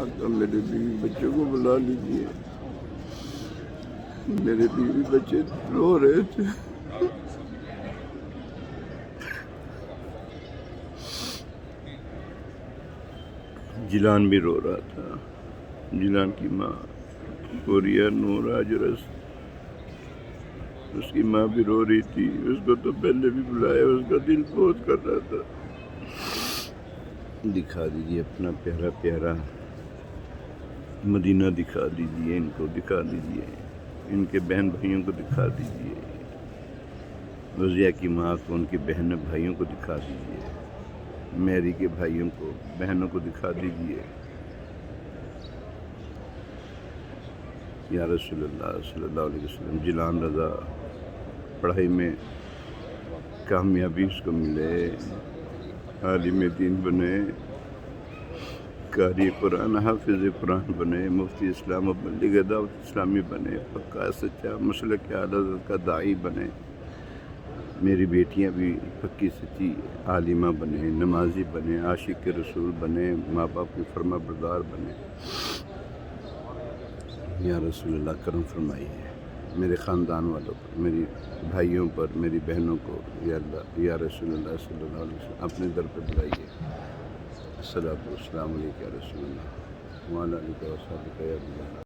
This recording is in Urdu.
آقا میرے بیوی بچوں کو بلا لیجیے، میرے بیوی بچے رو رہے تھے۔ جیلان بھی رو رہا تھا، جیلان کی ماں کوریا نور آجرس، اس کی ماں بھی رو رہی تھی، اس کو تو پہلے بھی بلایا، اس کا دل بہت کر رہا تھا۔ دکھا دیجیے اپنا پیارا پیارا مدینہ، دکھا دیجیے ان کو، دکھا دیجیے ان کے بہن بھائیوں کو، دکھا دیجیے رضیہ کی ماں کو، ان کے بہن بھائیوں کو دکھا دیجیے، میری کے بھائیوں کو، بہنوں کو دکھا دیجیے۔ یا رسول اللہ صلی اللہ علیہ وسلم، جیلان رضا پڑھائی میں کامیابی اس کو ملے، عالم دین بنے، قاری قرآن، حافظ قرآن بنے، مفتی اسلام و مبلغ دعوت اسلامی بنے، پکا سچا مسلک اعلیٰ حضرت کا داعی بنے۔ میری بیٹیاں بھی پکی سچی عالمہ بنے، نمازی بنے، عاشق رسول بنے، ماں باپ کی فرما بردار بنے۔ یا رسول اللہ کرم فرمائیے میرے خاندان والوں پر، میری بھائیوں پر، میری بہنوں کو، یا اللہ، یا رسول اللہ صلی اللہ علیہ وسلم اپنے در پہ بلائیے۔ السلام علیکم یا رسول اللہ وعلیٰ آلہ و صحبہ یا اللہ۔